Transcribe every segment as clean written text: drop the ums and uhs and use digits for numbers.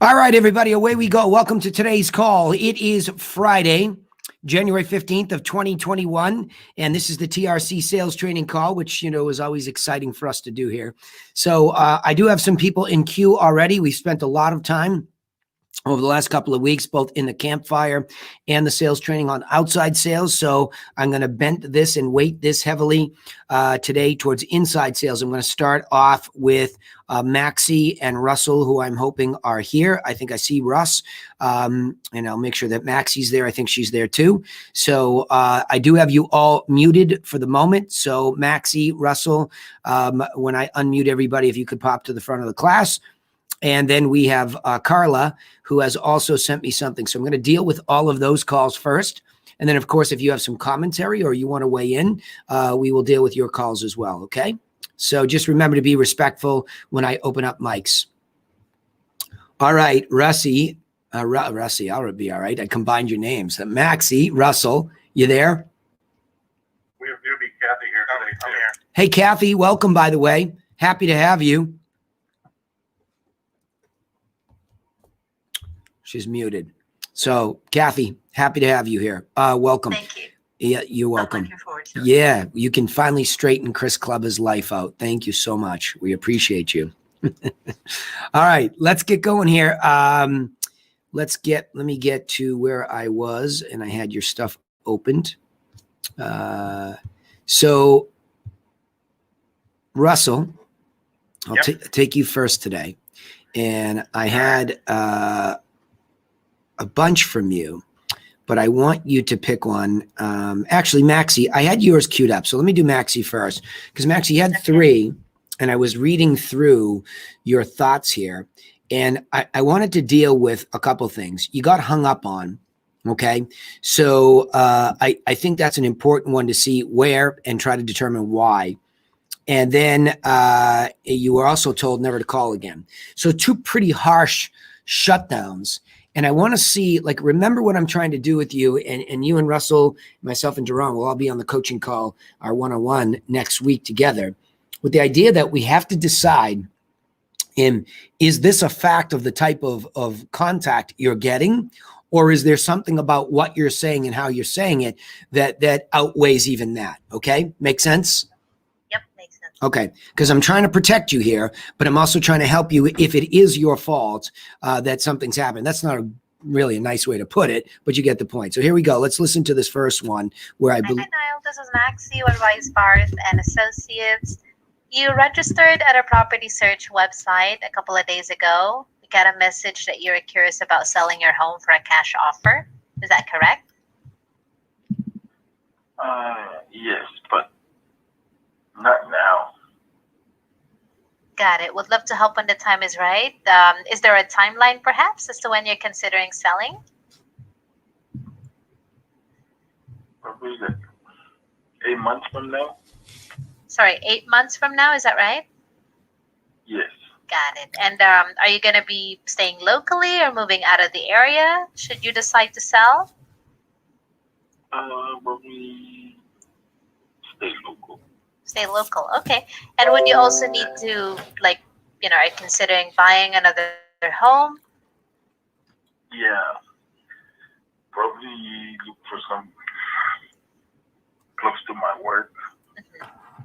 All right, everybody, away we go. Welcome to today's call. It is Friday, January 15th of 2021, and this is the TRC sales training call, which, is always exciting for us to do here. So I do have some people in queue already. We've spent a lot of time over the last couple of weeks, both in the campfire and the sales training on outside sales. So I'm going to bend this and weight this heavily today towards inside sales. I'm going to start off with Maxie and Russell, who I'm hoping are here. I think I see Russ, and I'll make sure that Maxie's there. I think she's there too. So I do have you all muted for the moment. So Maxie, Russell, when I unmute everybody, if you could pop to the front of the class. And then we have Carla, who has also sent me something. So I'm going to deal with all of those calls first. And then, of course, if you have some commentary or you want to weigh in, we will deal with your calls as well, okay? So just remember to be respectful when I open up mics. All right, Russie, I'll be all right. I combined your names. Maxie, Russell, you there? We have newbie Kathy here today, too. Hey, Kathy, welcome, by the way. Happy to have you. She's muted. So, Kathy, happy to have you here. Welcome. Thank you. Yeah, you're welcome. I'm looking forward to it. Yeah, you can finally straighten Chris Clubber's life out. Thank you so much. We appreciate you. All right, let's get going here. Let me get to where I was, and I had your stuff opened. So, Russell, I'll take you first today. And I had a bunch from you, but I want you to pick one. Actually, Maxie, I had yours queued up. So let me do Maxie first, because Maxie had three, and I was reading through your thoughts here. And I wanted to deal with a couple things you got hung up on. Okay. So I think that's an important one to see where and try to determine why. And then you were also told never to call again. So two pretty harsh shutdowns. And I want to see, remember what I'm trying to do with you, and you and Russell, myself and Jerome will all be on the coaching call, our one-on-one next week together, with the idea that we have to decide, is this a fact of the type of contact you're getting, or is there something about what you're saying and how you're saying it that outweighs even that? Okay? Make sense? Okay, because I'm trying to protect you here, but I'm also trying to help you if it is your fault that something's happened. That's not really a nice way to put it, but you get the point. So here we go. Let's listen to this first one where I believe. Hi, Niall. This is Maxie with Vice Barth and Associates. You registered at a property search website a couple of days ago. We got a message that you're curious about selling your home for a cash offer. Is that correct? Yes, but not now. Got it. Would love to help when the time is right. Is there a timeline, perhaps, as to when you're considering selling? Probably 8 months from now. Sorry, 8 months from now. Is that right? Yes. Got it. And are you going to be staying locally or moving out of the area should you decide to sell? Probably stay local. Stay local. Okay. And would you also need to, are you considering buying another home? Yeah. Probably look for some close to my work. Mm-hmm.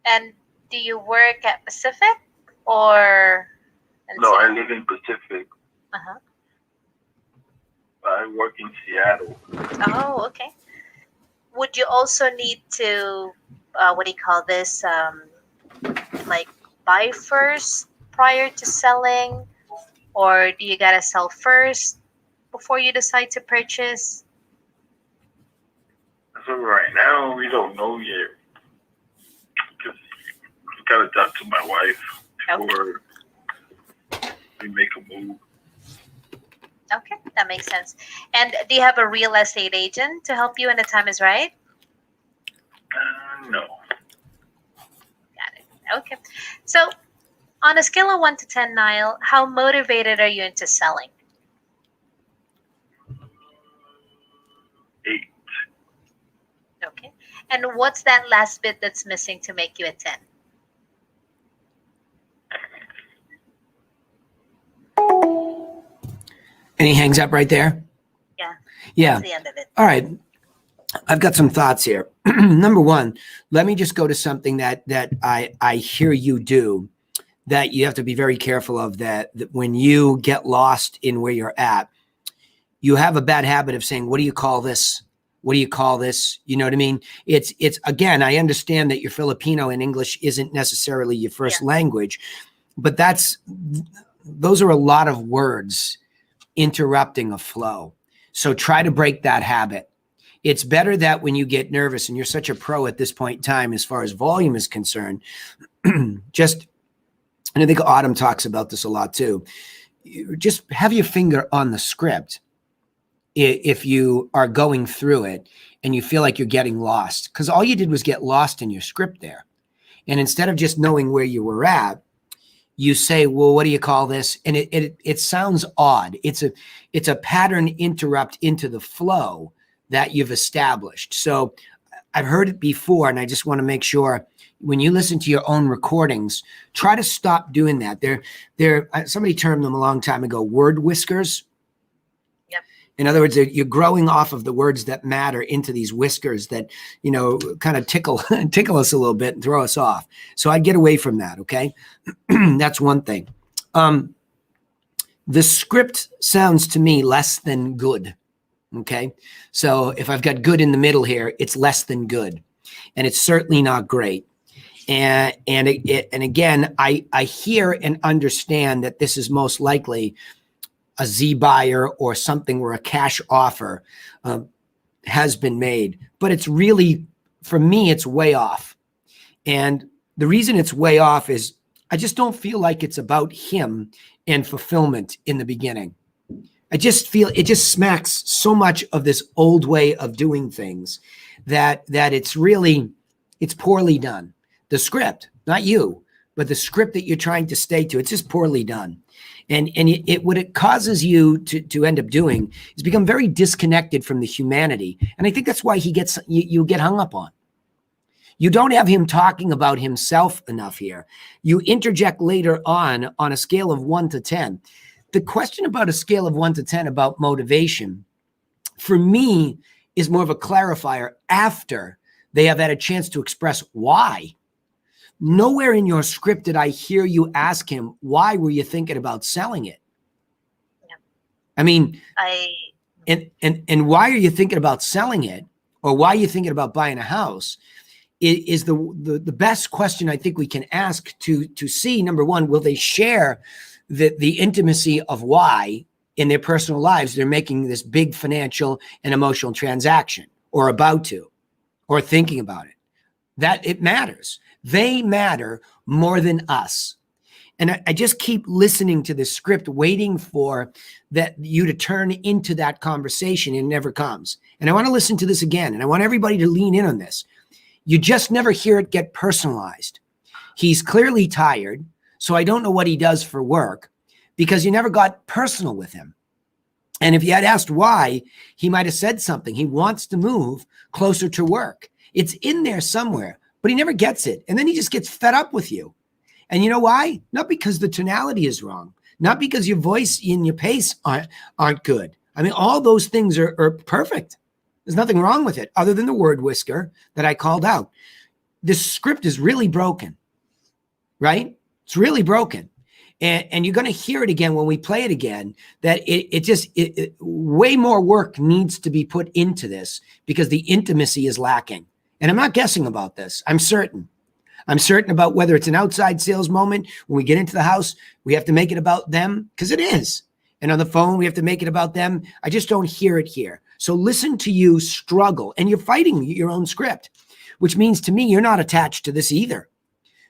And do you work at Pacific or? No, I live in Pacific. Uh-huh. I work in Seattle. Oh, okay. Would you also need to, buy first prior to selling? Or do you gotta sell first before you decide to purchase? So right now, we don't know yet. Because I gotta talk to my wife before we make a move. Okay, that makes sense. And do you have a real estate agent to help you when the time is right? No. Got it. Okay. So on a scale of 1 to 10, Niall, how motivated are you into selling? 8. Okay. And what's that last bit that's missing to make you a 10? And he hangs up right there? Yeah. Yeah. That's the end of it. All right. I've got some thoughts here. Number one, let me just go to something that I hear you do that you have to be very careful of, that when you get lost in where you're at, you have a bad habit of saying, what do you call this? What do you call this? You know what I mean? It's again, I understand that you're Filipino and English isn't necessarily your first language, but those are a lot of words interrupting a flow. So try to break that habit. It's better that when you get nervous, and you're such a pro at this point in time as far as volume is concerned, just, and I think Autumn talks about this a lot too, just have your finger on the script if you are going through it and you feel like you're getting lost, because all you did was get lost in your script there. And instead of just knowing where you were at, you say, well, what do you call this? And it sounds odd. It's a pattern interrupt into the flow that you've established. So I've heard it before, and I just want to make sure when you listen to your own recordings, try to stop doing that. Somebody termed them a long time ago, word whiskers. Yep. In other words, you're growing off of the words that matter into these whiskers that, kind of tickle us a little bit and throw us off. So I'd get away from that, okay? That's one thing. The script sounds to me less than good, okay? So if I've got good in the middle here, it's less than good. And it's certainly not great. And again, I hear and understand that this is most likely a Z buyer or something where a cash offer has been made, but it's really, for me, it's way off. And the reason it's way off is I just don't feel like it's about him and fulfillment in the beginning. I just feel it just smacks so much of this old way of doing things that it's poorly done. The script, not you, but the script that you're trying to stay to, it's just poorly done. And what it causes you to end up doing is become very disconnected from the humanity. And I think that's why you get hung up on. You don't have him talking about himself enough here. You interject later on a scale of 1 to 10. The question about a scale of 1 to 10 about motivation, for me, is more of a clarifier after they have had a chance to express why. Nowhere in your script did I hear you ask him, why were you thinking about selling it? Yeah. I mean, and why are you thinking about selling it, or why are you thinking about buying a house? Is the best question I think we can ask to see, number one, will they share the intimacy of why in their personal lives they're making this big financial and emotional transaction, or about to, or thinking about it? That it matters. They matter more than us. And I just keep listening to this script, waiting for you to turn into that conversation, and it never comes. And I want to listen to this again, and I want everybody to lean in on this. You just never hear it get personalized. He's clearly tired, so I don't know what he does for work, because you never got personal with him. And if you had asked why, he might have said something. He wants to move closer to work. It's in there somewhere, but he never gets it. And then he just gets fed up with you. And you know why? Not because the tonality is wrong, not because your voice and your pace aren't good. I mean, all those things are perfect. There's nothing wrong with it other than the word whisker that I called out. This script is really broken, right? It's really broken. And you're going to hear it again when we play it again, that it way more work needs to be put into this because the intimacy is lacking. And I'm not guessing about this. I'm certain. I'm certain about whether it's an outside sales moment. When we get into the house, we have to make it about them, because it is. And on the phone, we have to make it about them. I just don't hear it here. So listen to you struggle, and you're fighting your own script, which means to me, you're not attached to this either.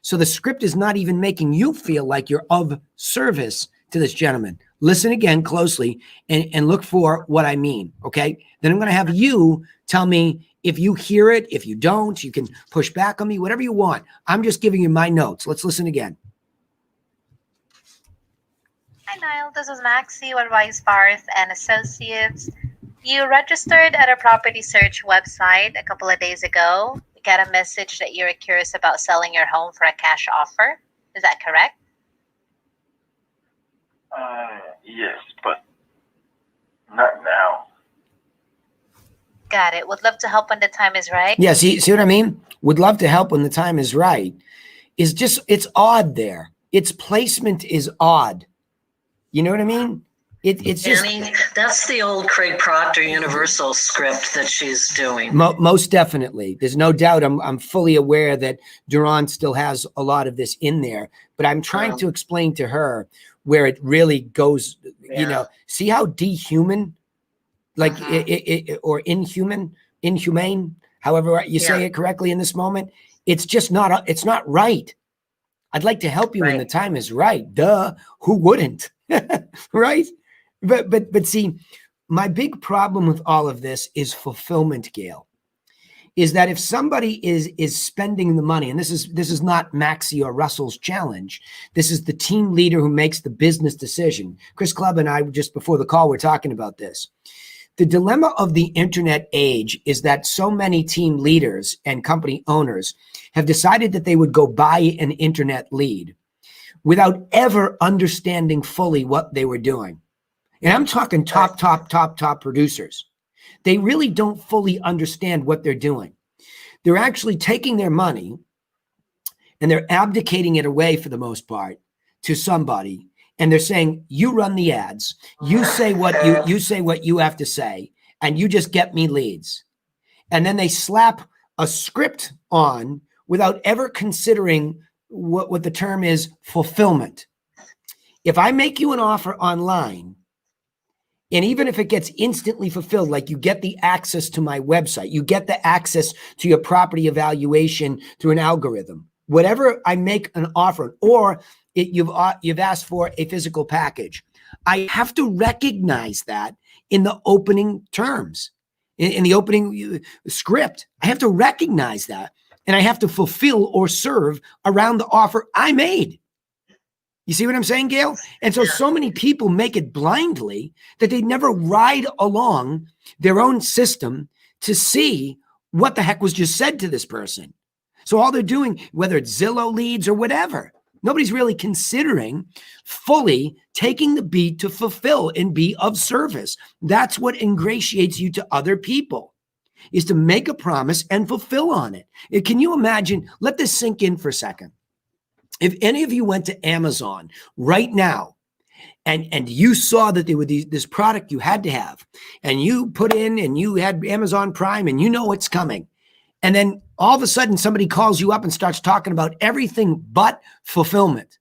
So the script is not even making you feel like you're of service to this gentleman. Listen again closely and look for what I mean, okay? Then I'm going to have you tell me if you hear it. If you don't, you can push back on me, whatever you want. I'm just giving you my notes. Let's listen again. Hi, Niall. This is Maxie with Wise Barth and Associates. You registered at a property search website a couple of days ago. We got a message that you're curious about selling your home for a cash offer. Is that correct? Yes, but Not now. Got it. Would love to help when the time is right. Yeah, see what I mean? Would love to help when the time is right. It's odd there. Its placement is odd. You know what I mean? It's just Annie, that's the old Craig Proctor Universal script that she's doing. most definitely. There's no doubt. I'm fully aware that Durand still has a lot of this in there, but I'm trying to explain to her where it really goes. You know, see how dehuman, like or inhumane, however you say it correctly in this moment. It's just not. It's not right. I'd like to help you when the time is right. Duh. Who wouldn't? Right? But see, my big problem with all of this is fulfillment, Gail. Is that if somebody is spending the money, and this is not Maxie or Russell's challenge, this is the team leader who makes the business decision. Chris Clubb and I, just before the call, were talking about this. The dilemma of the internet age is that so many team leaders and company owners have decided that they would go buy an internet lead without ever understanding fully what they were doing. And I'm talking top producers. They really don't fully understand what they're doing. They're actually taking their money and they're abdicating it away for the most part to somebody. And they're saying, you run the ads, you say what you have to say, and you just get me leads. And then they slap a script on without ever considering what the term is, fulfillment. If I make you an offer online, and even if it gets instantly fulfilled, like you get the access to my website, you get the access to your property evaluation through an algorithm, whatever I make an offer, or you've asked for a physical package, I have to recognize that in the opening terms, in the opening script. I have to recognize that, and I have to fulfill or serve around the offer I made. You see what I'm saying, Gail? And so many people make it blindly that they never ride along their own system to see what the heck was just said to this person. So all they're doing, whether it's Zillow leads or whatever, nobody's really considering fully taking the beat to fulfill and be of service. That's what ingratiates you to other people, is to make a promise and fulfill on it. Can you imagine? Let this sink in for a second. If any of you went to Amazon right now and you saw that there were this product you had to have, and you put in and you had Amazon Prime and you know it's coming, and then all of a sudden somebody calls you up and starts talking about everything but fulfillment,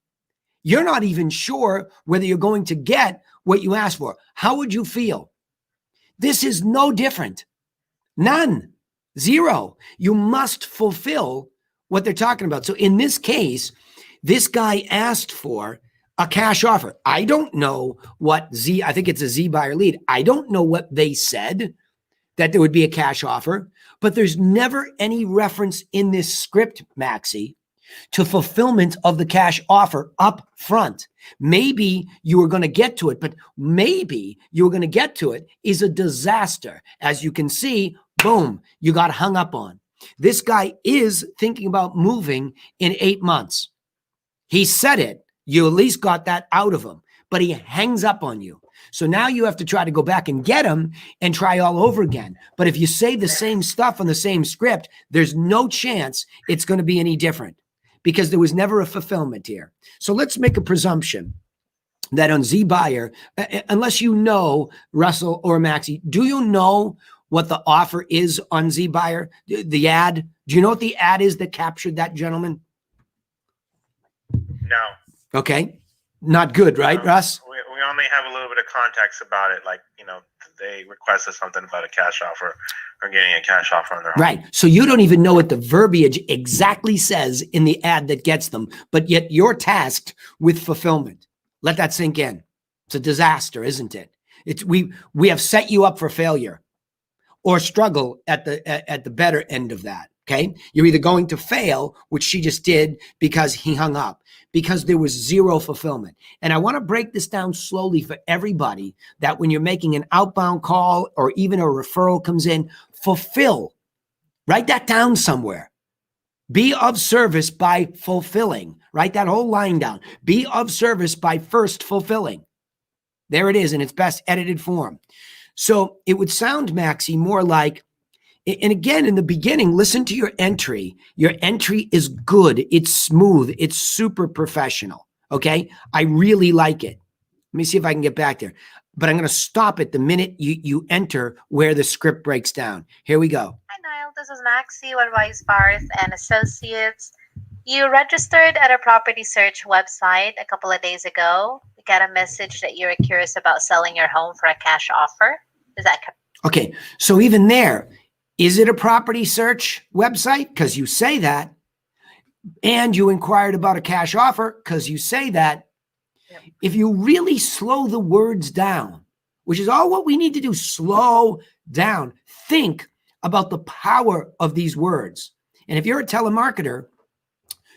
you're not even sure whether you're going to get what you asked for. How would you feel? This is no different. None. Zero. You must fulfill what they're talking about. So in this case, this guy asked for a cash offer. I don't know what I think it's a Z buyer lead. I don't know what they said that there would be a cash offer, but there's never any reference in this script, Maxie, to fulfillment of the cash offer up front. Maybe you were going to get to it, but maybe you were going to get to it is a disaster. As you can see, boom, you got hung up on. This guy is thinking about moving in 8 months. He said it. You at least got that out of him, but he hangs up on you. So now you have to try to go back and get him and try all over again. But if you say the same stuff on the same script, there's no chance it's going to be any different, because there was never a fulfillment here. So let's make a presumption that on Z Buyer, unless you know, Russell or Maxie, do you know what the offer is on Z Buyer? The ad? Do you know what the ad is that captured that gentleman? No. Okay. Not good, right, Russ? We only have a little bit of context about it. Like, they requested something about a cash offer or getting a cash offer on their home. Right. So you don't even know what the verbiage exactly says in the ad that gets them, but yet you're tasked with fulfillment. Let that sink in. It's a disaster, isn't it? We have set you up for failure or struggle at the better end of that. Okay. You're either going to fail, which she just did because he hung up, because there was zero fulfillment. And I want to break this down slowly for everybody, that when you're making an outbound call or even a referral comes in, fulfill. Write that down somewhere. Be of service by fulfilling. Write that whole line down. Be of service by first fulfilling. There it is in its best edited form. So it would sound, Maxie, more like, and again, in the beginning, listen to your entry. Your entry is good. It's smooth. It's super professional. Okay. I really like it. Let me see if I can get back there, but I'm going to stop it the minute you enter where the script breaks down. Here we go. Hi, Niall. This is Maxie with Wise Barth and Associates. You registered at a property search website a couple of days ago. We got a message that you're curious about selling your home for a cash offer. Is that correct? Okay. So even there, is it a property search website? Because you say that. And you inquired about a cash offer because you say that. Yep. If you really slow the words down, which is all what we need to do, slow down, think about the power of these words. And if you're a telemarketer,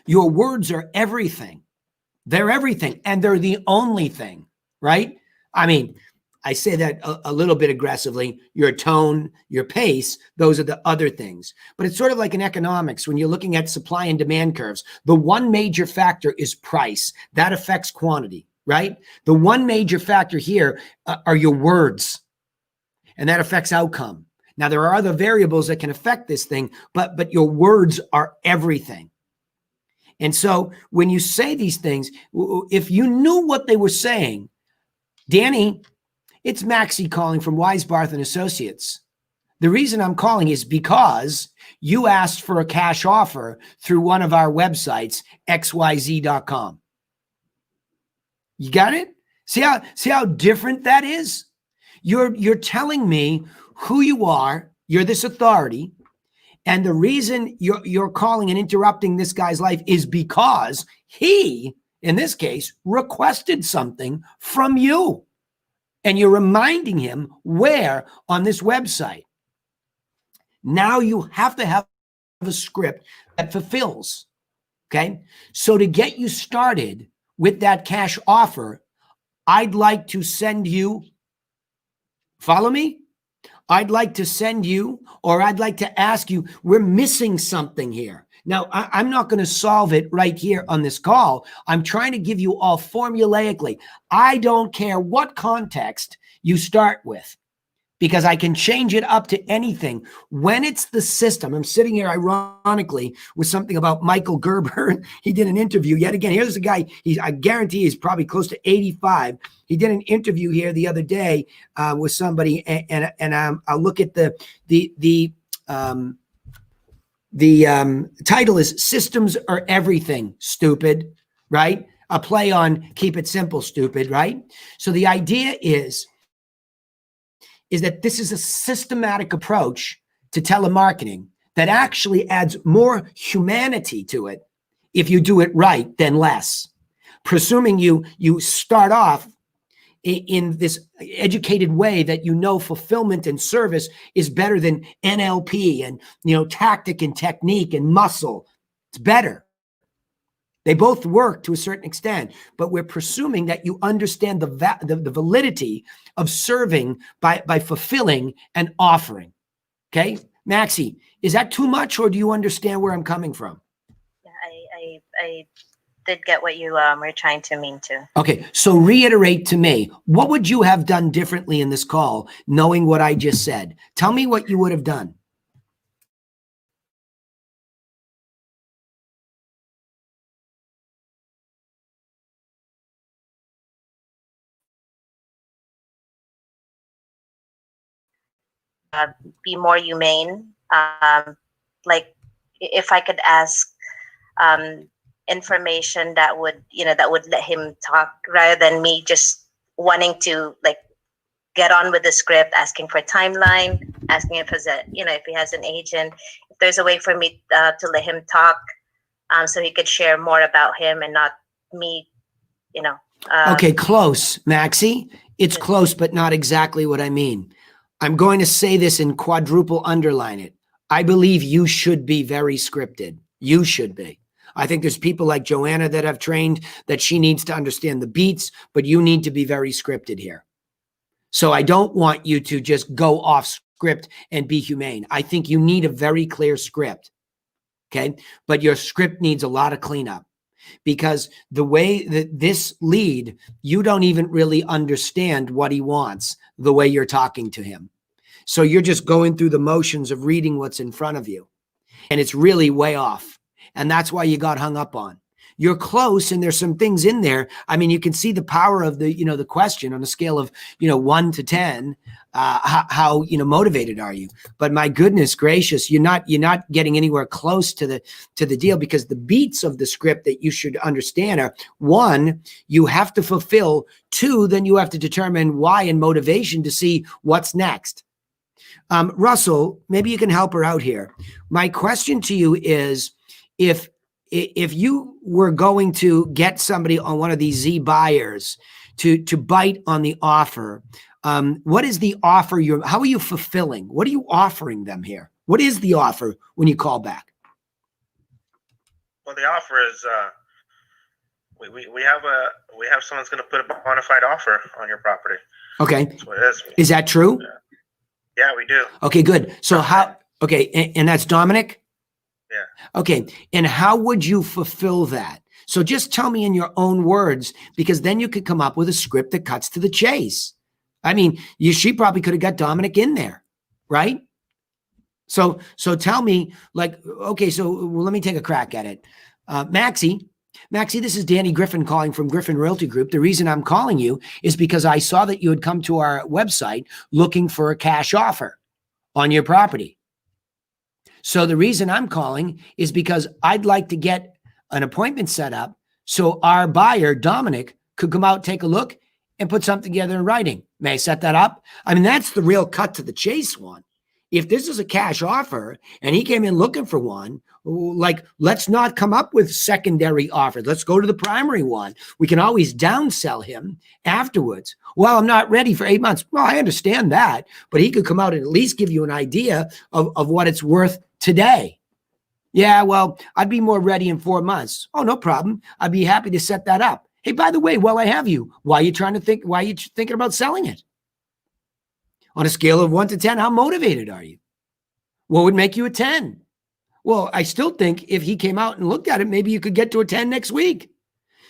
your words are everything. They're everything. And they're the only thing, right? I mean, I say that a little bit aggressively. Your tone, your pace, those are the other things. But it's sort of like in economics when you're looking at supply and demand curves. The one major factor is price. That affects quantity, right? The one major factor here are your words, and that affects outcome. Now, there are other variables that can affect this thing, but your words are everything. And so when you say these things, if you knew what they were saying, Danny, it's Maxie calling from Wise Barth and Associates. The reason I'm calling is because you asked for a cash offer through one of our websites, xyz.com. You got it? See how different that is? You're telling me who you are. You're this authority. And the reason you're calling and interrupting this guy's life is because he, in this case, requested something from you. And you're reminding him where on this website. Now you have to have a script that fulfills. Okay. So to get you started with that cash offer, I'd like to send you, follow me? I'd like to send you, or I'd like to ask you, we're missing something here. Now, I'm not going to solve it right here on this call. I'm trying to give you all formulaically. I don't care what context you start with, because I can change it up to anything. When it's the system, I'm sitting here ironically with something about Michael Gerber. He did an interview yet again. Here's a guy, I guarantee he's probably close to 85. He did an interview here the other day with somebody, and I'll look at the title is "Systems Are Everything, Stupid," right? A play on "Keep It Simple, Stupid," right? So the idea is that this is a systematic approach to telemarketing that actually adds more humanity to it if you do it right than less. Presuming you start off in this educated way that fulfillment and service is better than NLP and tactic and technique and muscle. It's better. They both work to a certain extent, but we're presuming that you understand the validity of serving by fulfilling and offering. Okay, Maxie, is that too much, or do you understand where I'm coming from? Yeah, I did get what you were trying to mean to. Okay, so reiterate to me, what would you have done differently in this call, knowing what I just said? Tell me what you would have done. Be more humane. Like if I could ask information that would let him talk, rather than me just wanting to get on with the script, asking for a timeline, asking if he has an agent. If there's a way for me to let him talk, so he could share more about him and not me, Okay, close, Maxie. It's close, but not exactly what I mean. I'm going to say this and quadruple underline it. I believe you should be very scripted. You should be. I think there's people like Joanna that have trained that she needs to understand the beats, but you need to be very scripted here. So I don't want you to just go off script and be humane. I think you need a very clear script. Okay. But your script needs a lot of cleanup. because the way that this lead, you don't even really understand what he wants the way you're talking to him. So you're just going through the motions of reading what's in front of you. And it's really way off. And that's why you got hung up on. You're close, and there's some things in there. I mean, you can see the power of the, the question on a scale of, 1 to 10, how motivated are you? But my goodness gracious, you're not getting anywhere close to the deal, because the beats of the script that you should understand are: 1, you have to fulfill; 2, then you have to determine why and motivation to see what's next. Russell, maybe you can help her out here. My question to you is, if you were going to get somebody on one of these Z buyers to bite on the offer, what is the offer how are you fulfilling? What are you offering them here? What is the offer when you call back? Well, the offer is we have someone's going to put a bona fide offer on your property. Okay. That's what it is. Is that true? Yeah, we do. Okay, good. So and that's Dominic? Yeah. Okay. And how would you fulfill that? So just tell me in your own words, because then you could come up with a script that cuts to the chase. I mean, she probably could have got Dominic in there, right? So tell me, okay, so let me take a crack at it. Maxie, this is Danny Griffin calling from Griffin Realty Group. The reason I'm calling you is because I saw that you had come to our website looking for a cash offer on your property. So the reason I'm calling is because I'd like to get an appointment set up so our buyer, Dominic, could come out, take a look, and put something together in writing. May I set that up? I mean, that's the real cut to the chase one. If this is a cash offer and he came in looking for one, let's not come up with secondary offers. Let's go to the primary one. We can always downsell him afterwards. Well, I'm not ready for 8 months. Well, I understand that, but he could come out and at least give you an idea of what it's worth today. Yeah, well, I'd be more ready in 4 months. Oh, no problem. I'd be happy to set that up. Hey, by the way, while I have you, why are you thinking about selling it? On a scale of 1 to 10, how motivated are you? What would make you a 10? Well, I still think if he came out and looked at it, maybe you could get to a 10 next week.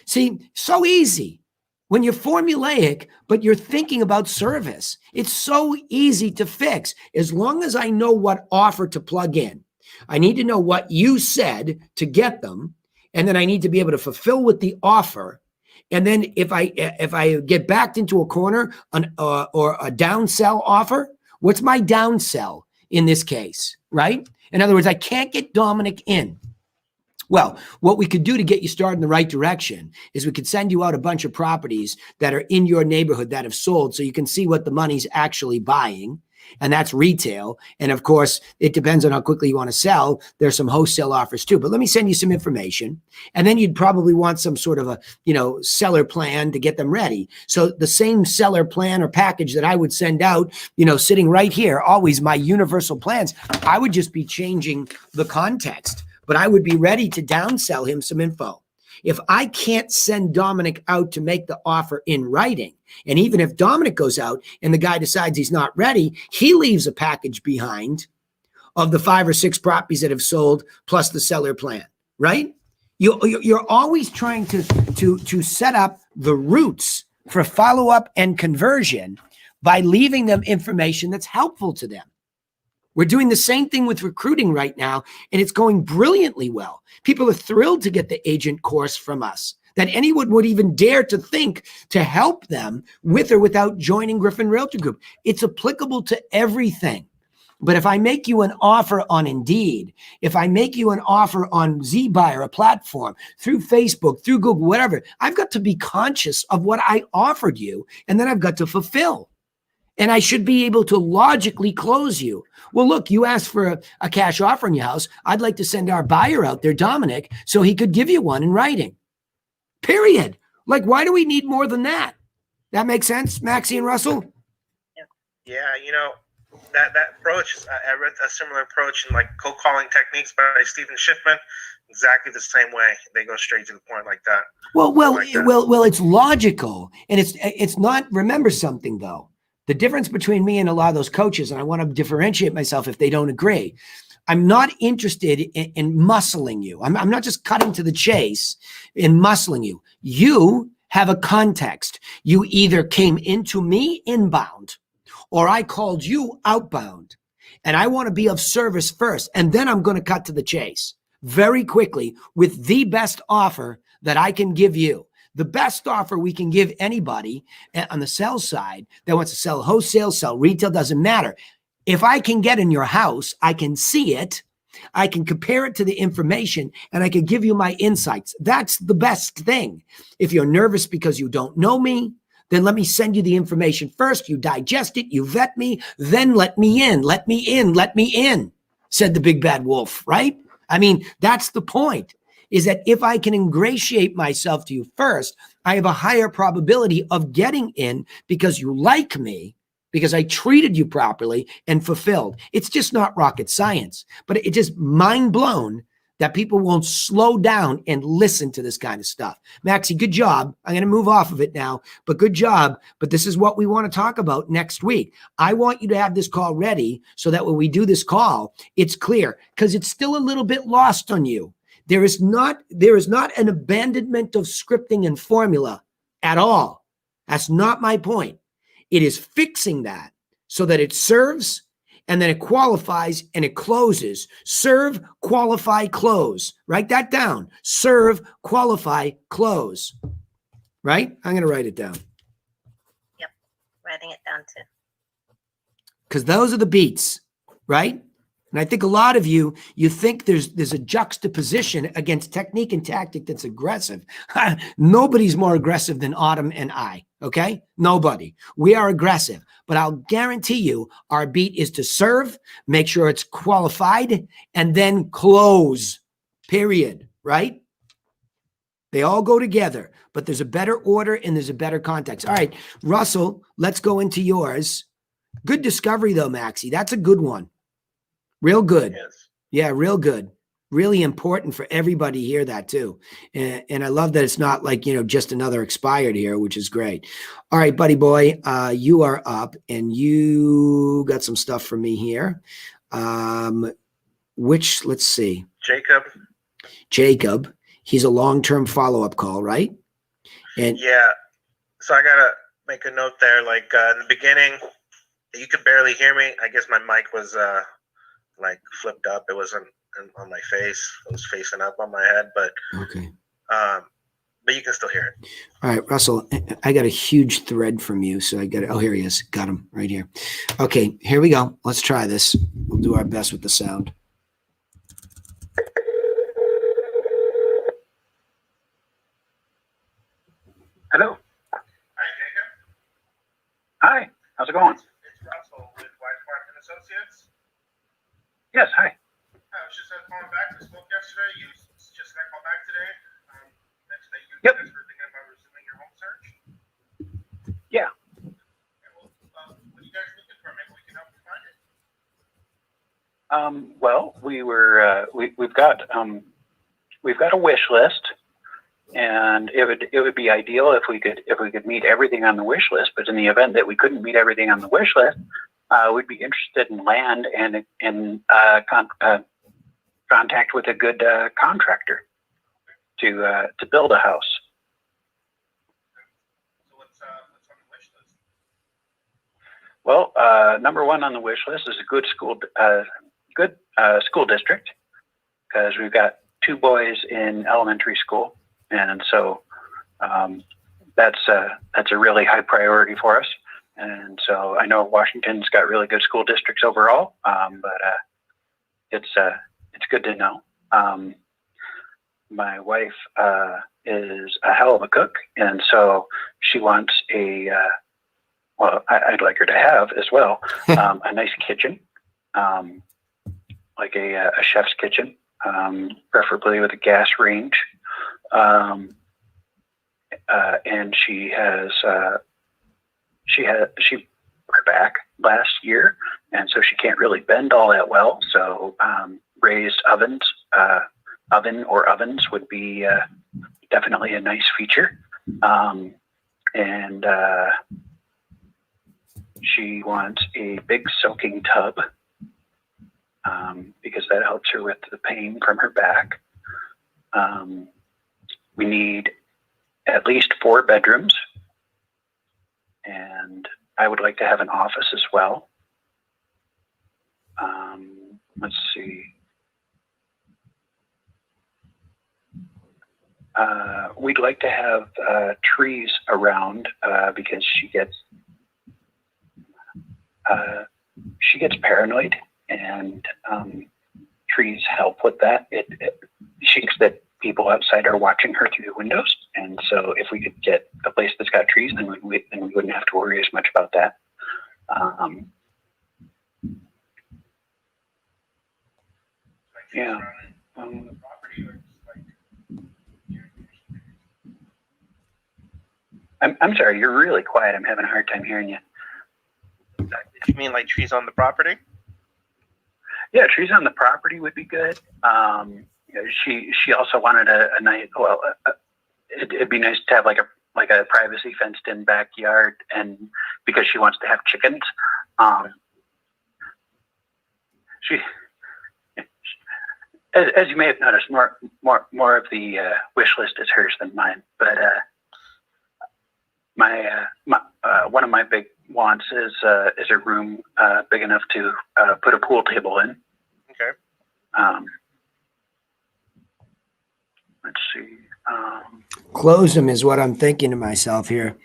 See, so easy. When you're formulaic, but you're thinking about service, it's so easy to fix. As long as I know what offer to plug in, I need to know what you said to get them, and then I need to be able to fulfill with the offer. And then if I get backed into a corner or a downsell offer, what's my downsell in this case, right? In other words, I can't get Dominic in. Well, what we could do to get you started in the right direction is we could send you out a bunch of properties that are in your neighborhood that have sold, so you can see what the money's actually buying. And that's retail. And of course, it depends on how quickly you want to sell. There's some wholesale offers too, but let me send you some information. And then you'd probably want some sort of a, seller plan to get them ready. So the same seller plan or package that I would send out, sitting right here, always my universal plans, I would just be changing the context, but I would be ready to downsell him some info. If I can't send Dominic out to make the offer in writing, and even if Dominic goes out and the guy decides he's not ready, he leaves a package behind of the 5 or 6 properties that have sold plus the seller plan, right? You're always trying to set up the roots for follow-up and conversion by leaving them information that's helpful to them. We're doing the same thing with recruiting right now, and it's going brilliantly well. People are thrilled to get the agent course from us, that anyone would even dare to think to help them with or without joining Griffin Realty Group. It's applicable to everything. But if I make you an offer on Indeed, if I make you an offer on ZBuyer, a platform, through Facebook, through Google, whatever, I've got to be conscious of what I offered you, and then I've got to fulfill. And I should be able to logically close you. Well, look, you asked for a cash offer in your house. I'd like to send our buyer out there, Dominic, so he could give you one in writing. Period. Why do we need more than that? That makes sense, Maxie and Russell? Yeah, that approach, I read a similar approach in cold calling techniques by Stephen Schiffman. Exactly the same way. They go straight to the point like that. Well, it's logical. And it's not, remember something though. The difference between me and a lot of those coaches, and I want to differentiate myself if they don't agree. I'm not interested in muscling you. I'm not just cutting to the chase in muscling you. You have a context. You either came into me inbound or I called you outbound. And I want to be of service first. And then I'm going to cut to the chase very quickly with the best offer that I can give you. The best offer we can give anybody on the sales side that wants to sell wholesale, sell retail, doesn't matter. If I can get in your house, I can see it, I can compare it to the information, and I can give you my insights. That's the best thing. If you're nervous because you don't know me, then let me send you the information first. You digest it, you vet me, then let me in, let me in, let me in, said the big bad wolf, right? I mean, that's the point, is that if I can ingratiate myself to you first, I have a higher probability of getting in because you like me, because I treated you properly and fulfilled. It's just not rocket science, but it's just mind blown that people won't slow down and listen to this kind of stuff. Maxie, good job. I'm going to move off of it now, but good job. But this is what we want to talk about next week. I want you to have this call ready so that when we do this call, it's clear, because it's still a little bit lost on you. There is not an abandonment of scripting and formula at all. That's not my point. It is fixing that so that it serves and then it qualifies and it closes. Serve, qualify, close. Write that down. Serve, qualify, close. Right? I'm going to write it down. Yep. Writing it down too. Because those are the beats, right? And I think a lot of you think there's a juxtaposition against technique and tactic that's aggressive. Nobody's more aggressive than Autumn and I, okay? Nobody. We are aggressive. But I'll guarantee you our beat is to serve, make sure it's qualified, and then close, period, right? They all go together, but there's a better order and there's a better context. All right, Russell, let's go into yours. Good discovery though, Maxie. That's a good one. Real good. Yes. Yeah, real good. Really important for everybody to hear that too. And I love that it's not like, just another expired here, which is great. All right, buddy boy, you are up and you got some stuff for me here. Let's see. Jacob, he's a long-term follow-up call, right? And yeah. So I got to make a note there. Like in the beginning, you could barely hear me. I guess my mic was flipped up. It wasn't on my face. It was facing up on my head, but okay. But you can still hear it. All right, Russell, I got a huge thread from you. So oh, here he is. Got him right here. Okay, here we go. Let's try this. We'll do our best with the sound. Hello. Hi, Jacob. Hi. How's it going? It's Russell with Wise Park and Associates. Yes. Hi. I was just calling back. We spoke yesterday. You just got called back today. Mentioned that you Yep. guys were thinking about resuming your home search. Yeah. Okay, well, what are you guys looking for? Maybe we can help you find it. Well, we've got a wish list, and it would be ideal if we could meet everything on the wish list. But in the event that we couldn't meet everything on the wish list, we'd be interested in land and in contact with a good contractor to build a house. So what's on the wish list? Well, number one on the wish list is a good school district, because we've got 2 boys in elementary school, and so that's a really high priority for us. And so I know Washington's got really good school districts overall, but it's good to know. My wife is a hell of a cook, and so she wants I'd like her to have as well a nice kitchen, like a chef's kitchen, preferably with a gas range. And she broke her back last year, and so she can't really bend all that well. So raised ovens would be definitely a nice feature. And she wants a big soaking tub because that helps her with the pain from her back. We need at least 4 bedrooms, and I would like to have an office as well. Let's see. We'd like to have trees around because she gets paranoid, and trees help with that. She thinks that people outside are watching her through the windows, and so if we could get a place that's got trees, then we wouldn't have to worry as much about that. Yeah. I'm sorry, you're really quiet. I'm having a hard time hearing you. You mean like trees on the property? Yeah, trees on the property would be good. She also wanted a nice. Well, it'd be nice to have like a privacy fenced in backyard, and because she wants to have chickens. She, as you may have noticed, more of the wish list is hers than mine. But one of my big wants is a room big enough to put a pool table in. Okay. Let's see. Close them is what I'm thinking to myself here.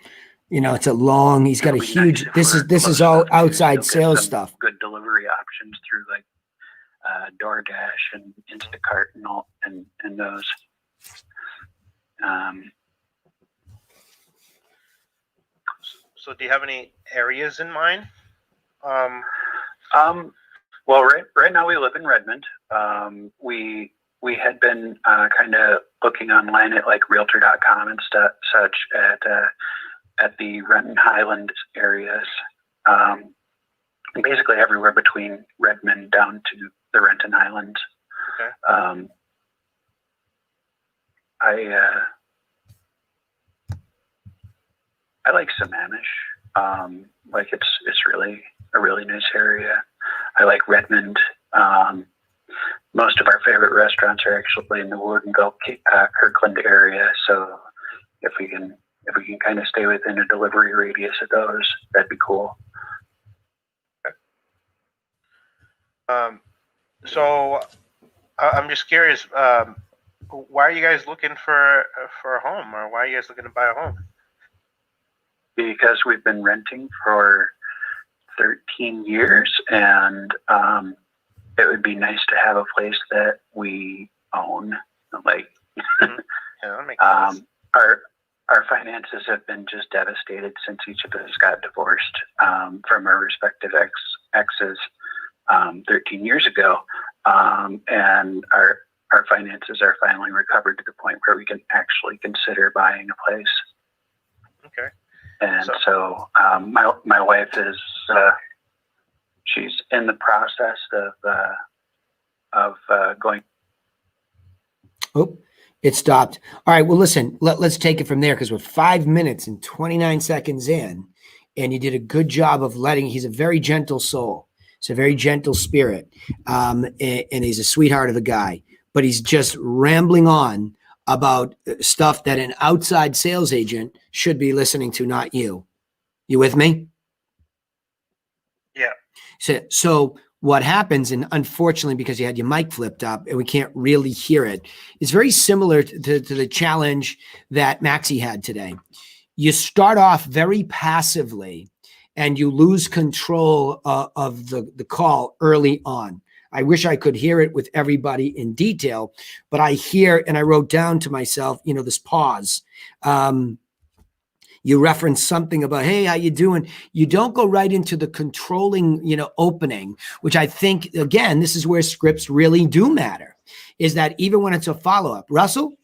You know, it's a long. He's got a huge. This is all outside sales stuff. Good delivery options through like DoorDash and Instacart and all and those. So do you have any areas in mind? Well, right now we live in Redmond. We had been kind of looking online at like Realtor.com and such at the Renton Highland areas, basically everywhere between Redmond down to the Renton Highlands. Okay. I like Sammamish. Like it's really a really nice area. I like Redmond. Most of our favorite restaurants are actually in the Woodinville, Kirkland area. So if we can kind of stay within a delivery radius of those, that'd be cool. So I'm just curious. Why are you guys looking for a home, or why are you guys looking to buy a home? Because we've been renting for 13 years, and it would be nice to have a place that we own. Like, Yeah, that makes sense. Our finances have been just devastated since each of us got divorced from our respective exes 13 years ago, and our finances are finally recovered to the point where we can actually consider buying a place. Okay. And so my wife is she's in the process of going. Oh, it stopped. All right. Well, listen, let's take it from there because we're 5 minutes and 29 seconds in, and you did a good job of he's a very gentle soul. It's a very gentle spirit. And he's a sweetheart of a guy, but he's just rambling on about stuff that an outside sales agent should be listening to, not you. You with me? Yeah. So what happens, and unfortunately, because you had your mic flipped up and we can't really hear it, it's very similar to the challenge that Maxie had today. You start off very passively and you lose control of the call early on. I wish I could hear it with everybody in detail, but I hear, and I wrote down to myself, this pause. You reference something about, hey, how you doing? You don't go right into the controlling, opening, which I think, again, this is where scripts really do matter, is that even when it's a follow-up. Russell,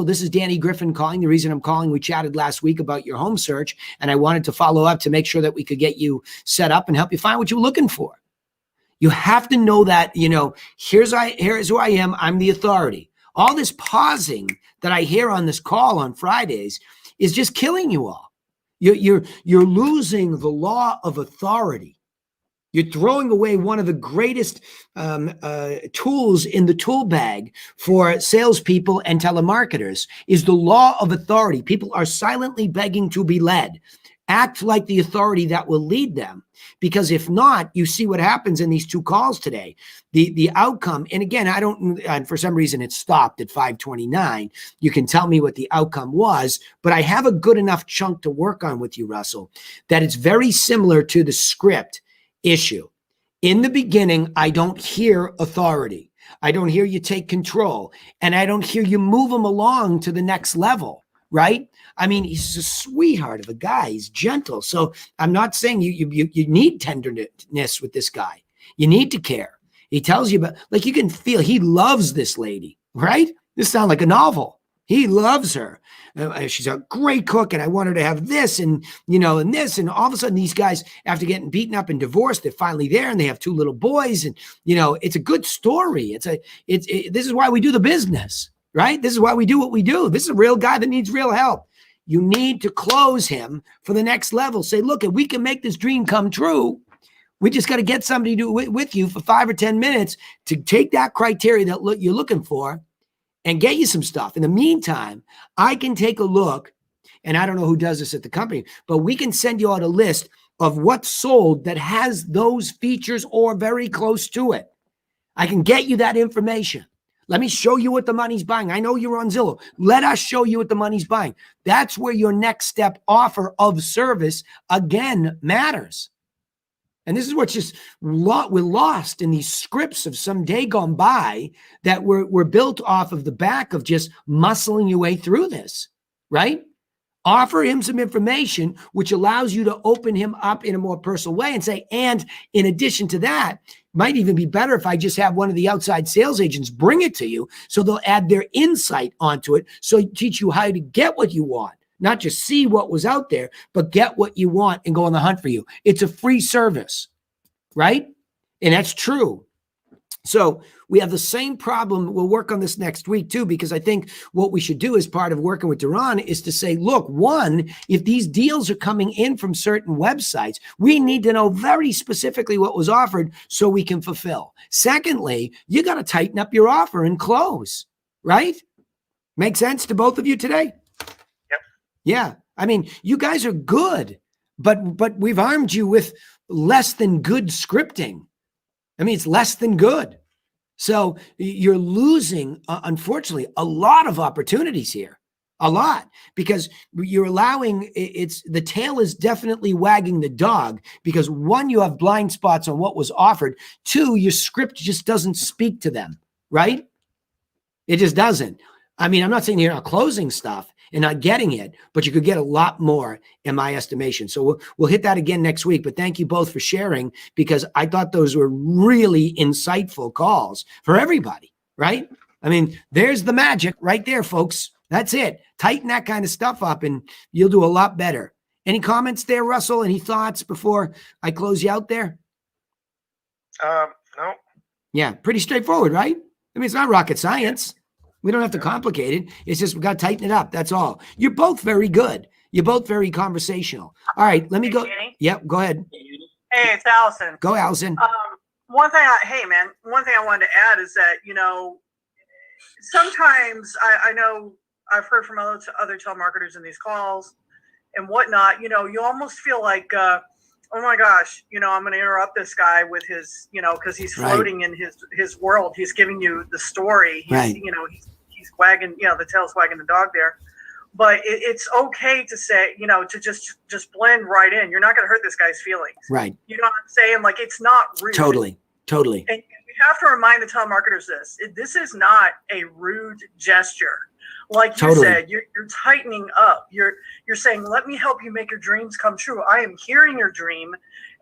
this is Danny Griffin calling. The reason I'm calling, we chatted last week about your home search, and I wanted to follow up to make sure that we could get you set up and help you find what you're looking for. You have to know that, here's who I am. I'm the authority. All this pausing that I hear on this call on Fridays is just killing you all. You're losing the law of authority. You're throwing away one of the greatest tools in the tool bag for salespeople and telemarketers is the law of authority. People are silently begging to be led. Act like the authority that will lead them. Because if not, you see what happens in these two calls today. The outcome, and again, I don't, for some reason it stopped at 5:29. You can tell me what the outcome was, but I have a good enough chunk to work on with you, Russell, that it's very similar to the script issue. In the beginning, I don't hear authority. I don't hear you take control, and I don't hear you move them along to the next level, right? I mean, he's a sweetheart of a guy. He's gentle. So I'm not saying you need tenderness with this guy. You need to care. He tells you about, like, you can feel he loves this lady, right? This sounds like a novel. He loves her. She's a great cook, and I want her to have this and, and this. And all of a sudden, these guys, after getting beaten up and divorced, they're finally there, and they have 2 little boys. And, it's a good story. This is why we do the business, right? This is why we do what we do. This is a real guy that needs real help. You need to close him for the next level. Say, look, if we can make this dream come true, we just got to get somebody to do it with you for 5 or 10 minutes to take that criteria that you're looking for and get you some stuff. In the meantime, I can take a look, and I don't know who does this at the company, but we can send you out a list of what's sold that has those features or very close to it. I can get you that information. Let me show you what the money's buying. I know you're on Zillow. Let us show you what the money's buying. That's where your next step offer of service, again, matters. And this is what's just we're lost in these scripts of some day gone by that were built off of the back of just muscling your way through this, right? Offer him some information, which allows you to open him up in a more personal way and say, and in addition to that, might even be better if I just have one of the outside sales agents bring it to you so they'll add their insight onto it. So teach you how to get what you want, not just see what was out there, but get what you want and go on the hunt for you. It's a free service, right? And that's true. So we have the same problem. We'll work on this next week too, because I think what we should do as part of working with Duran is to say, look, one, if these deals are coming in from certain websites, we need to know very specifically what was offered so we can fulfill. Secondly, you got to tighten up your offer and close, right? Make sense to both of you today? Yep. Yeah. I mean, you guys are good, but we've armed you with less than good scripting. I mean, it's less than good. So you're losing, unfortunately, a lot of opportunities here, a lot, because you're allowing the tail is definitely wagging the dog because 1, you have blind spots on what was offered. 2, your script just doesn't speak to them, right? It just doesn't. I mean, I'm not saying you're not closing stuff and not getting it, but you could get a lot more in my estimation. So we'll hit that again next week. But thank you both for sharing, because I thought those were really insightful calls for everybody, right? I mean, there's the magic right there, folks. That's it. Tighten that kind of stuff up and you'll do a lot better. Any comments there, Russell? Any thoughts before I close you out there? No. Yeah, pretty straightforward, right? I mean, it's not rocket science. We don't have to complicate it. It's just we got to tighten it up. That's all. You're both very good. You're both very conversational. All right, let me go. Danny? Yep, go ahead. Hey, it's Allison. Go, Allison. One thing I wanted to add is that, sometimes I know I've heard from other telemarketers in these calls and whatnot, you almost feel like, oh my gosh, I'm going to interrupt this guy with his, because he's floating in his world. He's giving you the story. He's, he's wagging, the tail's wagging the dog there. But it's okay to say, to just blend right in. You're not going to hurt this guy's feelings. Right. You know what I'm saying? Like, it's not rude. Totally. And we have to remind the telemarketers this is not a rude gesture. Like you said, you're tightening up. You're saying, let me help you make your dreams come true. I am hearing your dream,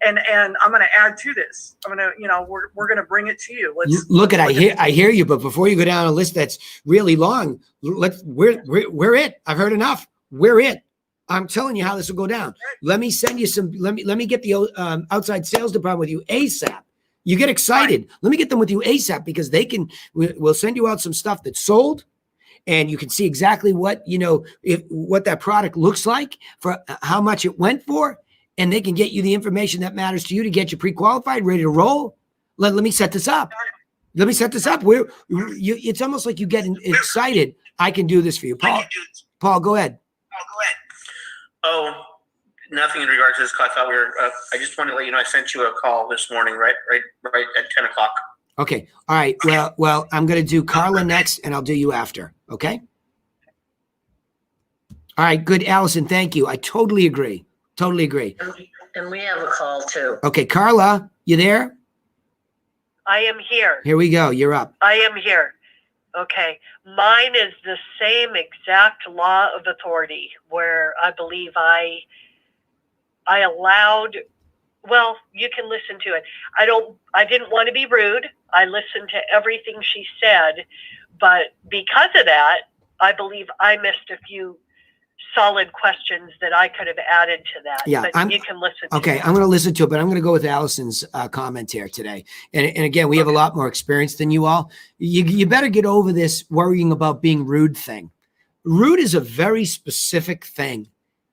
and I'm going to add to this. I'm going to, we're going to bring it to you. Look at I hear you, but before you go down a list that's really long, we're it. I've heard enough. We're it. I'm telling you how this will go down. Let me send you some. Let me get the outside sales department with you ASAP. You get excited. Right. Let me get them with you ASAP because we'll send you out some stuff that's sold. And you can see exactly what, what that product looks like for how much it went for. and they can get you the information that matters to you to get you pre-qualified, ready to roll. Let me set this up. Let me set this up. It's almost like you get excited. I can do this for you. Paul, go ahead. Oh, nothing in regards to this call. I thought we were. I just wanted to let you know I sent you a call this morning, right at 10 o'clock. Okay. All right. Well, I'm going to do Carla next, and I'll do you after. Okay. All right. Good, Allison. Thank you. I totally agree. Totally agree. And we have a call too. Okay, Carla, you there? I am here. Here we go. You're up. I am here. Okay. Mine is the same exact law of authority where I believe I allowed, well, you can listen to it. I didn't want to be rude. I listened to everything she said, but because of that, I believe I missed a few solid questions that I could have added to that. Yeah, but you can listen to okay, it. I'm going to listen to it, but I'm going to go with Allison's comment here today. And again, we have a lot more experience than you all. You better get over this worrying about being rude thing. Rude is a very specific thing.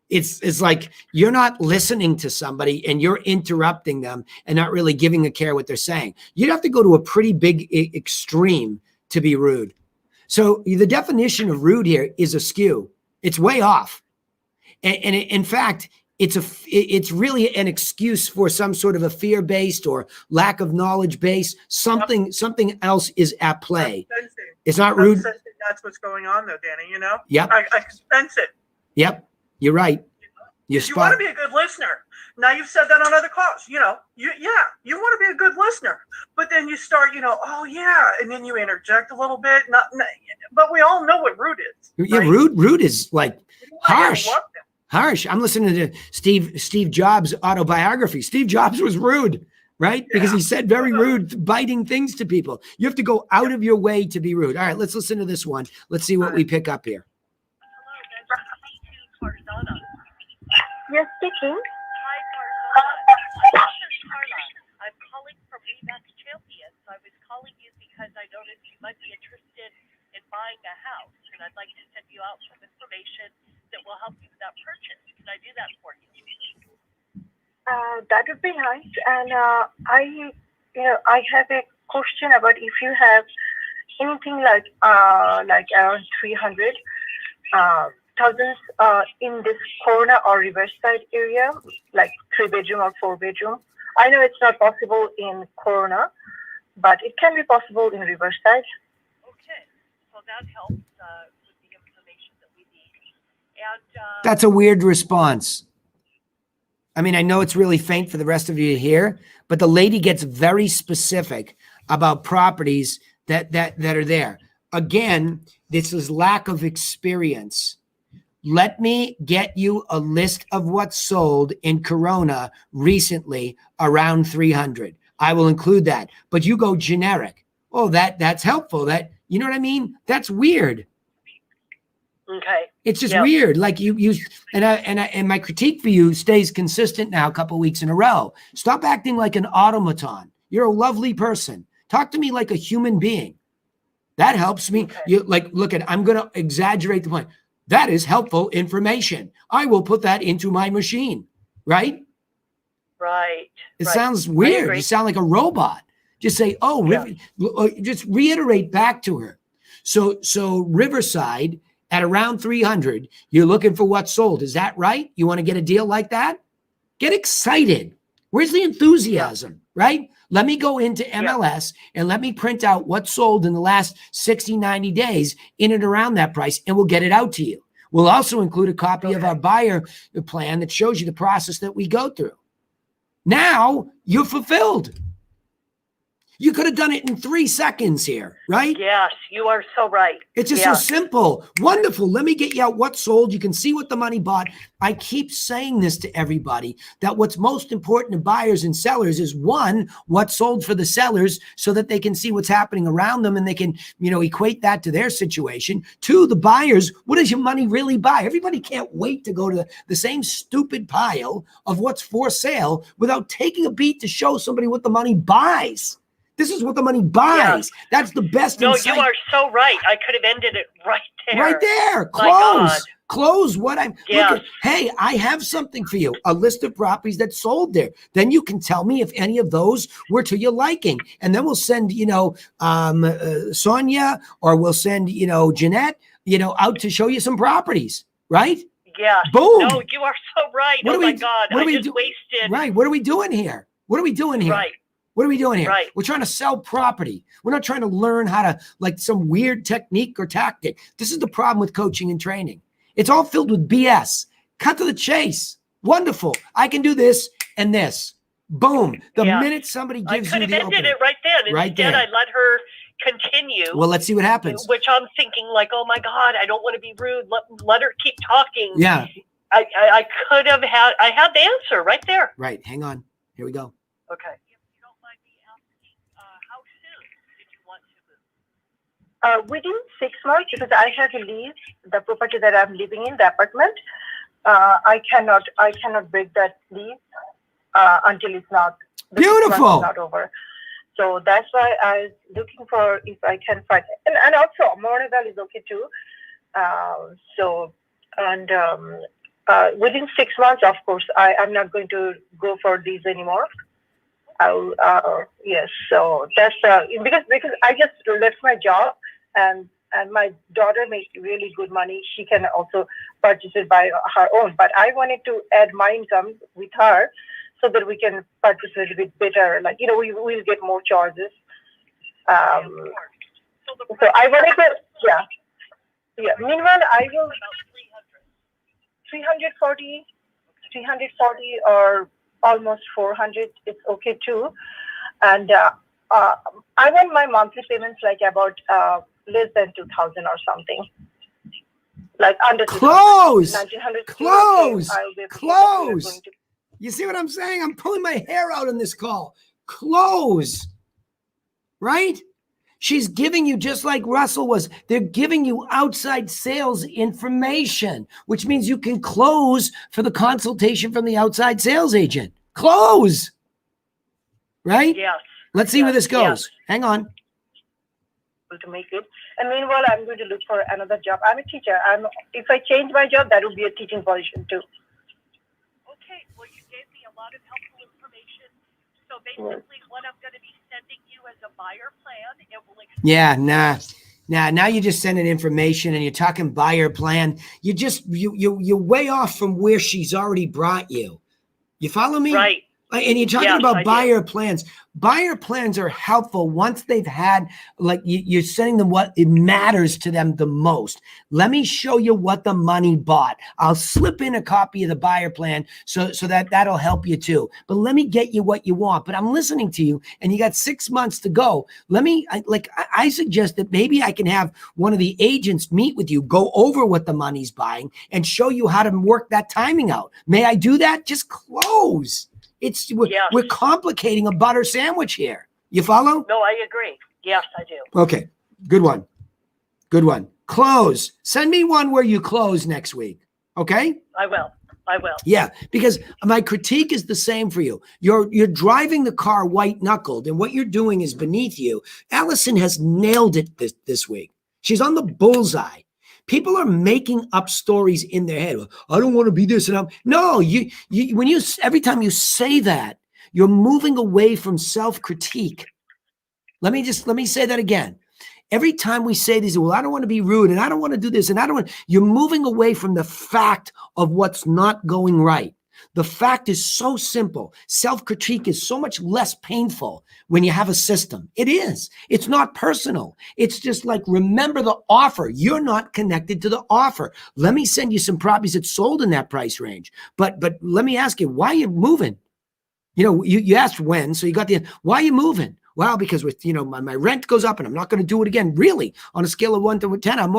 It's like you're not listening to somebody and you're interrupting them and not really giving a care what they're saying. You'd have to go to a pretty big extreme to be rude. So the definition of rude here is askew. It's way off. And in fact, it's really an excuse for some sort of a fear-based or lack of knowledge base. Something else is at play. It's not rude. That's what's going on though, Danny, you know? Yep. I can sense it. Yep. You're right. You want to be a good listener. Now you've said that on other calls, you know, you want to be a good listener, but then you start, oh yeah. And then you interject a little bit, but we all know what rude is. Yeah. Right? Rude is like harsh. I'm listening to Steve Jobs' autobiography. Steve Jobs was rude, right? Yeah. Because he said very rude, biting things to people. You have to go out of your way to be rude. All right, let's listen to this one. Let's see what we pick up here. Yes, speaking. Hi, Carla. This is Carla. I'm calling from Remax Champions. I was calling you because I noticed you might be interested in buying a house, and I'd like to send you out some information that will help you with that purchase. Can I do that for you? That would be nice. And I have a question about if you have anything like around 300,000 in this Corona or Riverside area, like 3-bedroom or 4-bedroom. I know it's not possible in Corona, but it can be possible in Riverside. Okay, so that helps with the information that we need. And that's a weird response. I mean, I know it's really faint for the rest of you to hear, but the lady gets very specific about properties that are there. Again, this is lack of experience. Let me get you a list of what's sold in Corona recently around 300. I will include that, but you go generic. Oh, that's helpful. That, you know what I mean? That's weird. okay. It's just weird. Like you and my critique for you stays consistent now a couple of weeks in a row. Stop acting like an automaton. You're a lovely person. Talk to me like a human being. That helps me. Okay. You I'm going to exaggerate the point. That is helpful information. I will put that into my machine, right? Right. It sounds weird. You sound like a robot. Just say, just reiterate back to her. So Riverside at around 300, you're looking for what's sold. Is that right? You want to get a deal like that? Get excited. Where's the enthusiasm, right? Let me go into MLS and let me print out what's sold in the last 60, 90 days in and around that price, and we'll get it out to you. We'll also include a copy of our buyer plan that shows you the process that we go through. Now you're fulfilled. You could have done it in 3 seconds here, right? Yes, you are so right. It's just so simple. Wonderful. Let me get you out what's sold. You can see what the money bought. I keep saying this to everybody, that what's most important to buyers and sellers is, one, what's sold for the sellers so that they can see what's happening around them and they can, equate that to their situation. 2, the buyers, what does your money really buy? Everybody can't wait to go to the same stupid pile of what's for sale without taking a beat to show somebody what the money buys. This is what the money buys. That's the best. No, you are so right. I could have ended it right there. Right there. Close. Close what I'm. Yes. Look at, hey, I have something for you. A list of properties that sold there. Then you can tell me if any of those were to your liking, and then we'll send Sonia, or we'll send Jeanette out to show you some properties. Right? Yeah. Boom. No, you are so right. What Oh do my we- God. what do I we just do- wasted. Right. What are we doing here? What are we doing here? Right. What are we doing here? Right. We're trying to sell property. We're not trying to learn how to some weird technique or tactic. This is the problem with coaching and training. It's all filled with BS. Cut to the chase. Wonderful. I can do this and this. Boom. The Yeah. minute somebody I gives could you have the ended opening. it right then. Right Instead, there. I let her continue. Well, let's see what happens. Which I'm thinking, like, oh my God, I don't want to be rude. Let her keep talking. Yeah. I could have had. I had the answer right there. Right. Hang on. Here we go. Okay. Uh, If you don't mind me asking, how soon did you want to move? Within 6 months, because I have to leave the property that I'm living in, the apartment. I cannot break that lease until it's not the 6 months Beautiful. is not over. So that's why I was looking for if I can find, and also Monagal is okay too. Within 6 months, of course, I'm not going to go for these anymore. Yes, so that's because I just left my job, and my daughter makes really good money. She can also purchase it by her own, but I wanted to add my income with her so that we can purchase a little bit better. Like, we will get more choices. So I wanted to, yeah. Meanwhile, I will 340 or almost 400. It's okay too. And I want my monthly payments like about less than 2,000 or something. Like under Close. 1,900. Close. I'll be able to- Close. You see what I'm saying? I'm pulling my hair out on this call. Close. Right? She's giving you, just like Russell was, they're giving you outside sales information, which means you can close for the consultation from the outside sales agent. Close. Right? Yes. Let's see where this goes. Yes. Hang on. to make it. And meanwhile, I'm going to look for another job. I'm a teacher. If I change my job, that would be a teaching position too. Okay, well, you gave me a lot of helpful information. So basically, what I'm going to be sending you as a buyer plan, it will explain. Yeah, now you're just sending information and you're talking buyer plan. You're way off from where she's already brought you. You follow me? Right. And you're talking Yes, about I do. buyer plans. Buyer plans are helpful once they've had, like you're sending them what it matters to them the most. Let me show you what the money bought. I'll slip in a copy of the buyer plan so that'll help you too. But let me get you what you want. But I'm listening to you and you got 6 months to go. I suggest that maybe I can have one of the agents meet with you, go over what the money's buying and show you how to work that timing out. May I do that? Just close. We're complicating a butter sandwich here. You follow? No, I agree. Yes, I do. Okay. Good one. Close. Send me one where you close next week. Okay? I will. Yeah, because my critique is the same for you. You're driving the car white knuckled, and what you're doing is beneath you. Allison has nailed it this week. She's on the bullseye. People are making up stories in their head. I don't want to be this and I'm no. Every time you say that, you're moving away from self-critique. Let me say that again. Every time we say these, well, I don't want to be rude and I don't want to do this and you're moving away from the fact of what's not going right. The fact is so simple. Self-critique is so much less painful when you have a system. It is. It's not personal. It's just like, remember the offer. You're not connected to the offer. Let me send you some properties that sold in that price range. But let me ask you, why are you moving? You asked when, so you got why are you moving? Well, because my rent goes up and I'm not going to do it again. Really, on a scale of 1 to 10, I'm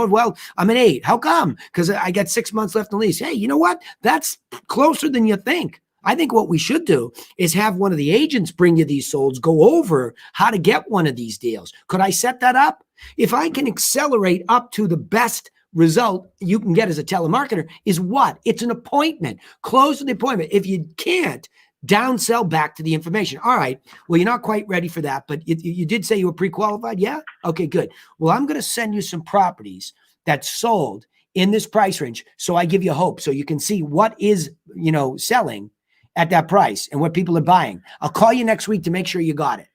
an 8. How come? Because I got 6 months left in the lease. Hey, you know what? That's closer than you think. I think what we should do is have one of the agents bring you these solds, go over how to get one of these deals. Could I set that up? If I can accelerate up to the best result you can get as a telemarketer is what? It's an appointment. Close the appointment. If you can't, downsell back to the information. All right. Well, you're not quite ready for that, but you did say you were pre-qualified. Yeah. Okay, good. Well, I'm going to send you some properties that sold in this price range. So I give you hope. So you can see what is, selling at that price and what people are buying. I'll call you next week to make sure you got it.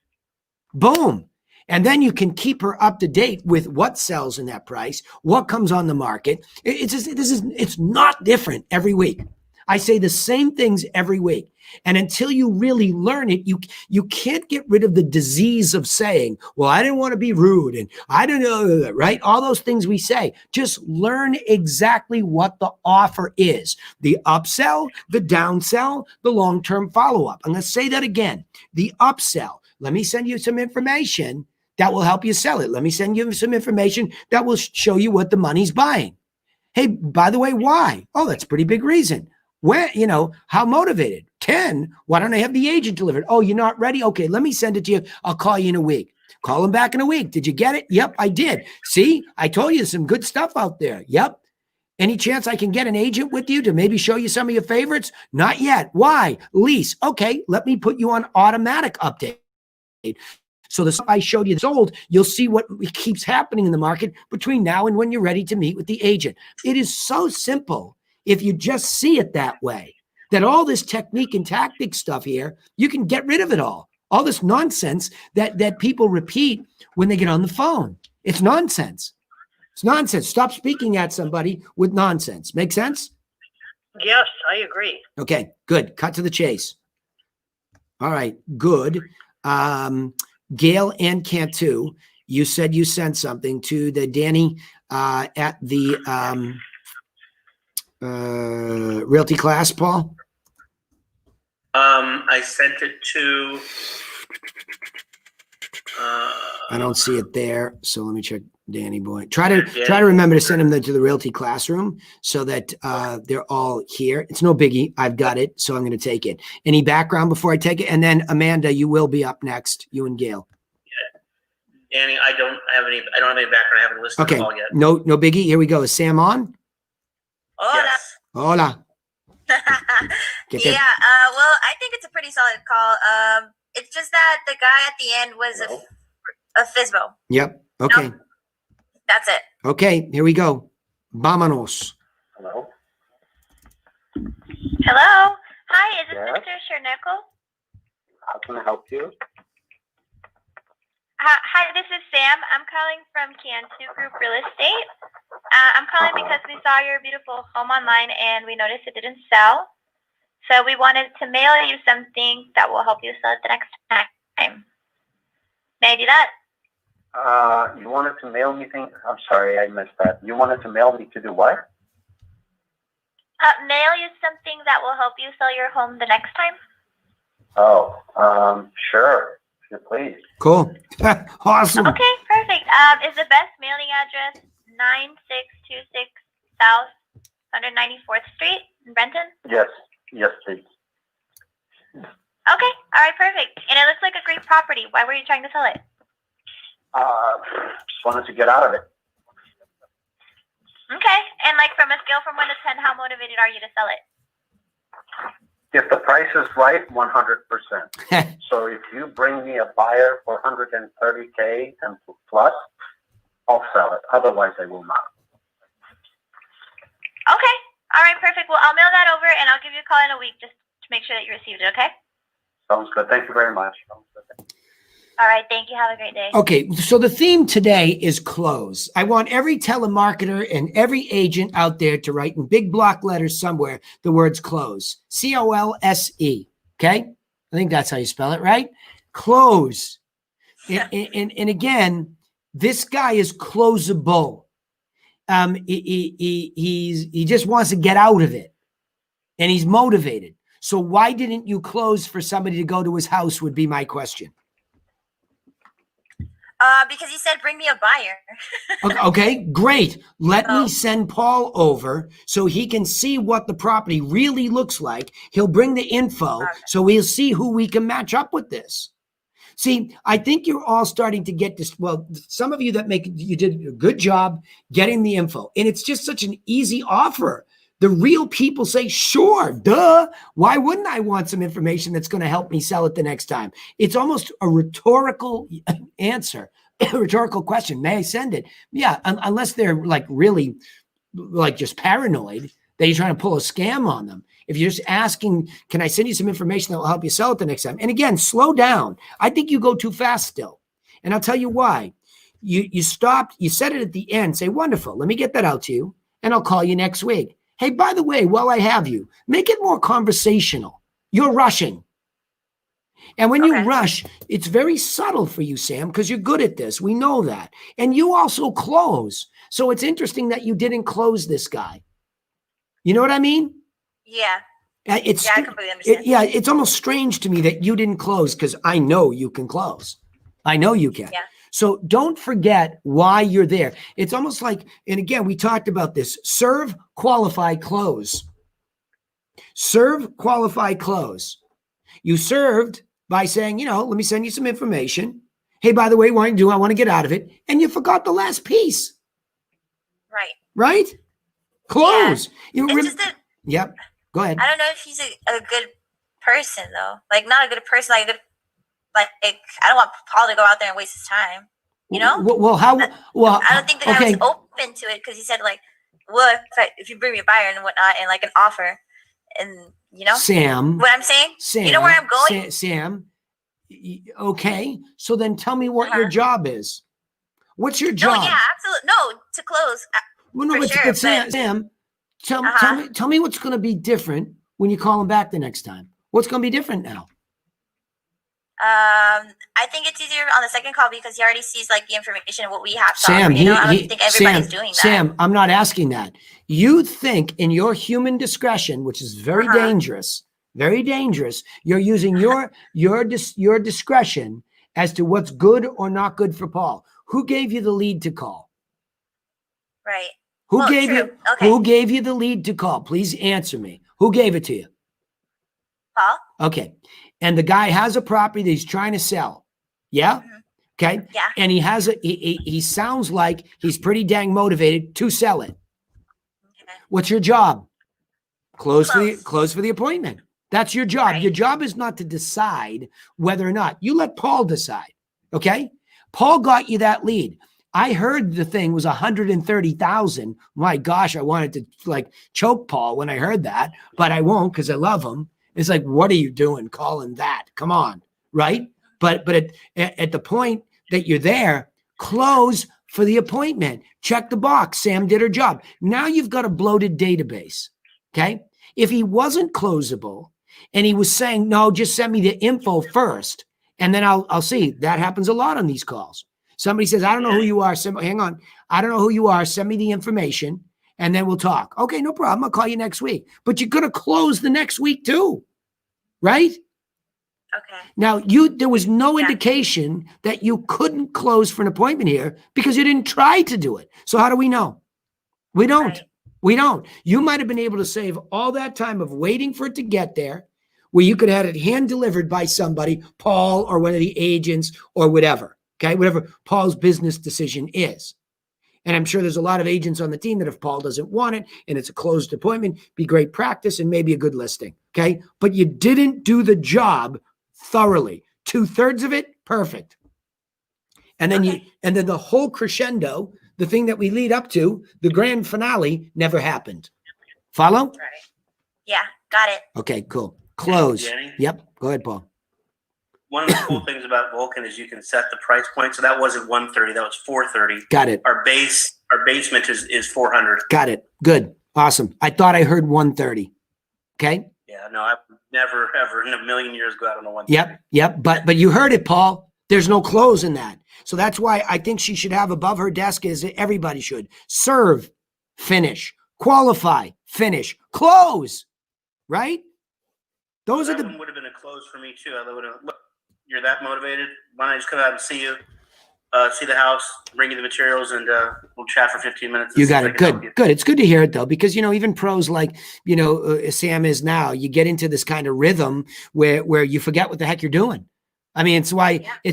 Boom. And then you can keep her up to date with what sells in that price, what comes on the market. It's not different every week. I say the same things every week. And until you really learn it, you can't get rid of the disease of saying, well, I didn't want to be rude and I don't know, right? All those things we say. Just learn exactly what the offer is. The upsell, the downsell, the long-term follow-up. I'm going to say that again. The upsell. Let me send you some information that will help you sell it. Let me send you some information that will show you what the money's buying. Hey, by the way, why? Oh, that's a pretty big reason. Where, how motivated? 10. Why don't I have the agent delivered? Oh, you're not ready? Okay, let me send it to you. I'll call you in a week. Call him back in a week. Did you get it? Yep, I did. See, I told you some good stuff out there. Yep. Any chance I can get an agent with you to maybe show you some of your favorites? Not yet. Why? Lease. Okay, let me put you on automatic update. So the stuff I showed you sold, you'll see what keeps happening in the market between now and when you're ready to meet with the agent. It is so simple if you just see it that way, that all this technique and tactic stuff here, you can get rid of it all. All this nonsense that people repeat when they get on the phone. It's nonsense. It's nonsense. Stop speaking at somebody with nonsense. Make sense? Yes, I agree. Okay, good. Cut to the chase. All right, good. Gail and Cantu, you said you sent something to the Danny at the Realty class, Paul? I sent it to. I don't see it there, so let me check Danny Boy. Try to remember to send them to the Realty classroom so that they're all here. It's no biggie. I've got it, so I'm going to take it. Any background before I take it? And then Amanda, you will be up next. You and Gail. Yeah. Danny, I don't have any background. I haven't listened to Okay. the call yet. No biggie. Here we go. Is Sam on? Hola. Yes. Hola. Get there. Yeah, well, I think it's a pretty solid call. It's just that the guy at the end was a FISBO. Yep. Okay. That's it. Okay. Here we go. Vámonos. Hello. Hello. Hi, is this Yes. Mr. Cherneco? How can I help you? Hi, this is Sam. I'm calling from Cantu Group Real Estate. I'm calling because we saw your beautiful home online and we noticed it didn't sell. So we wanted to mail you something that will help you sell it the next time. May I do that? You wanted to mail me things? I'm sorry, I missed that. You wanted to mail me to do what? Mail you something that will help you sell your home the next time. Oh, sure. Sure, please. Cool. Awesome. Okay, perfect. Is the best mailing address 9626 South 194th Street in Renton? Yes, please. Okay, all right, perfect. And it looks like a great property. Why were you trying to sell it? Just wanted to get out of it. Okay, and like from a scale from 1 to 10, how motivated are you to sell it? If the price is right, 100%. So if you bring me a buyer for 130K and plus, I'll sell it. Otherwise, I will not. Okay, all right, perfect. Well, I'll mail that over and I'll give you a call in a week just to make sure that you received it, okay? Sounds good. Thank you very much. All right, thank you. Have a great day. Okay, so the theme today is close. I want every telemarketer and every agent out there to write in big block letters somewhere the words close. C-O-L-S-E. Okay? I think that's how you spell it, right? Close. And again, this guy is closable. He just wants to get out of it. And he's motivated. So why didn't you close for somebody to go to his house would be my question. Because he said, bring me a buyer. Okay, great. Let me send Paul over so he can see what the property really looks like. He'll bring the info so we'll see who we can match up with this. See, I think you're all starting to get this. Well, some of you you did a good job getting the info. And it's just such an easy offer. The real people say, sure, duh. Why wouldn't I want some information that's going to help me sell it the next time? It's almost a rhetorical answer, a rhetorical question. May I send it? Yeah, unless they're like really like just paranoid that you're trying to pull a scam on them. If you're just asking, can I send you some information that will help you sell it the next time? And again, slow down. I think you go too fast still. And I'll tell you why. You stopped, you said it at the end, say, wonderful, let me get that out to you, and I'll call you next week. Hey, by the way, while I have you, make it more conversational. You're rushing. And when you rush, it's very subtle for you, Sam, because you're good at this. We know that. And you also close. So it's interesting that you didn't close this guy. You know what I mean? Yeah. I completely understand. It's almost strange to me that you didn't close because I know you can close. I know you can. Yeah. So don't forget why you're there. It's almost like, and again, we talked about this, serve, qualify, close. Serve, qualify, close. You served by saying, let me send you some information. Hey, by the way, what do I want to get out of it? And you forgot the last piece. Right. Right? Close. Yeah. Yep. Go ahead. I don't know if he's a good person though. Like not a good person, like a good, like I don't want Paul to go out there and waste his time. You know? Well, how? Well, I don't think that I was open to it because he said like, well, if you bring me a buyer and whatnot and like an offer, and Sam, what I'm saying. Sam, you know where I'm going. Sam. Okay, so then tell me what your job is. What's your job? No, yeah, absolutely. No, to close. Well, no, but Sam, tell me what's going to be different when you call him back the next time. What's going to be different now? I think it's easier on the second call because he already sees like the information of what we have. Sam, I don't think everybody's doing that. Sam, I'm not asking that. You think in your human discretion, which is very dangerous, you're using your discretion as to what's good or not good for Paul. Who gave you the lead to call? Right. Who gave you the lead to call? Please answer me. Who gave it to you? Paul. Okay. And the guy has a property that he's trying to sell. Yeah? Mm-hmm. Okay. Yeah. And he has he sounds like he's pretty dang motivated to sell it. Okay. What's your job? Close for the appointment. That's your job. Right. Your job is not to decide whether or not. You let Paul decide. Okay? Paul got you that lead. I heard the thing was 130,000. My gosh, I wanted to like choke Paul when I heard that, but I won't because I love him. It's like, what are you doing calling that? Come on, right? But at the point that you're there, close for the appointment. Check the box. Sam did her job. Now you've got a bloated database, okay? If he wasn't closable and he was saying, no, just send me the info first, and then I'll see. That happens a lot on these calls. Somebody says, I don't know who you are. Hang on. I don't know who you are. Send me the information. And then we'll talk. Okay, no problem. I'll call you next week. But you're going to close the next week too, right? Okay. Now, there was no indication that you couldn't close for an appointment here because you didn't try to do it. So how do we know? We don't. Right. We don't. You might have been able to save all that time of waiting for it to get there where you could have had it hand delivered by somebody, Paul or one of the agents or whatever, okay? Whatever Paul's business decision is. And I'm sure there's a lot of agents on the team that if Paul doesn't want it and it's a closed appointment, be great practice and maybe a good listing. Okay. But you didn't do the job thoroughly. 2/3 of it, perfect. And then then the whole crescendo, the thing that we lead up to, the grand finale, never happened. Follow? Right. Yeah, got it. Okay, cool. Close. Jenny? Yep. Go ahead, Paul. One of the cool things about Vulcan is you can set the price point. So that wasn't 130, that was 430. Got it. Our basement is 400. Got it. Good. Awesome. I thought I heard 130. Okay. Yeah, no, I would never ever in a million years go out on a 130. Yep. But you heard it, Paul. There's no close in that. So that's why I think she should have above her desk is everybody should serve, finish, qualify, finish, close. Right? Those that are the one would have been a close for me too. I would have. Look, you're that motivated. Why don't I just come out and see you, see the house, bring you the materials, and we'll chat for 15 minutes. You got it. Good. It's good to hear it though, because even pros like Sam is now, you get into this kind of rhythm where you forget what the heck you're doing. I mean, it's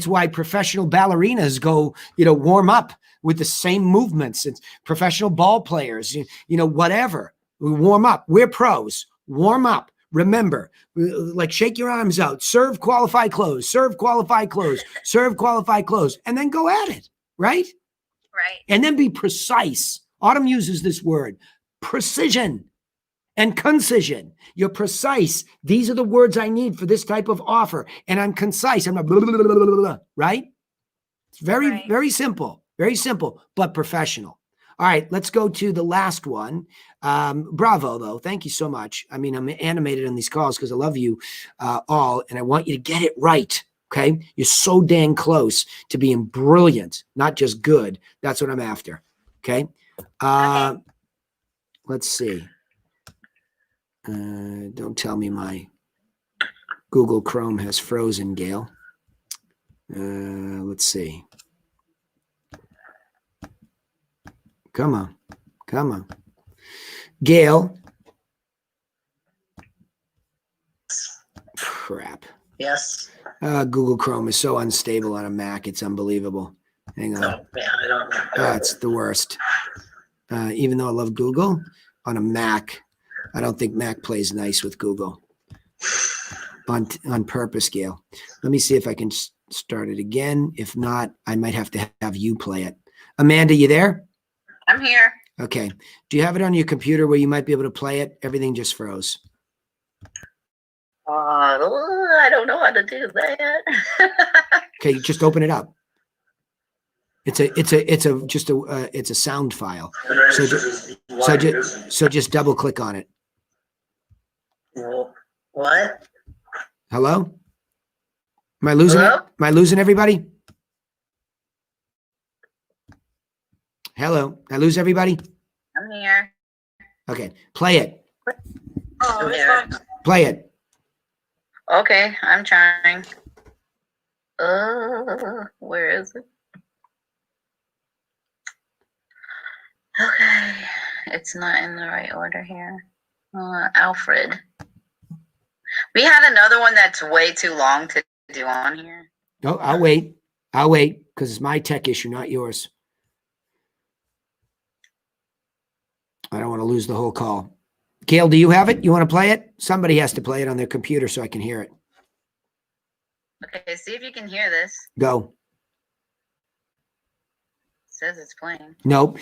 why professional ballerinas go warm up with the same movements. It's professional ball players, whatever. We warm up. We're pros. Warm up. Remember, like shake your arms out, serve, qualify, close, serve, qualify, close, serve, qualify, close, and then go at it, right? Right. And then be precise. Autumn uses this word, precision and concision. You're precise. These are the words I need for this type of offer. And I'm concise. I'm not blah, blah, blah, blah, blah, blah, right? It's very, Right. very simple, but professional. All right, let's go to the last one. Bravo, though. Thank you so much. I mean, I'm animated on these calls because I love you all, and I want you to get it right. Okay? You're so dang close to being brilliant, not just good. That's what I'm after. Okay? Let's see. Don't tell me my Google Chrome has frozen, Gail. Let's see. Come on. Gail. Crap. Yes. Google Chrome is so unstable on a Mac. It's unbelievable. Hang on. Oh, yeah, I don't know. It's the worst. Even though I love Google, on a Mac, I don't think Mac plays nice with Google. On purpose, Gail. Let me see if I can start it again. If not, I might have to have you play it. Amanda, you there? I'm here. Okay. Do you have it on your computer where you might be able to play it? Everything just froze. I don't know how to do that. Okay, just open it up. It's a sound file. So just double click on it. What? Hello? Am I losing it? Hello? Am I losing everybody? Hello? I lose everybody? I'm here. Okay. Play it. I'm here. Play it. Okay, I'm trying. Where is it? Okay, it's not in the right order here. Alfred. We had another one that's way too long to do on here. Oh, I'll wait. Because it's my tech issue, not yours. I don't want to lose the whole call. Gail, do you have it? You want to play it? Somebody has to play it on their computer so I can hear it. Okay, see if you can hear this. Go. It says it's playing. Nope.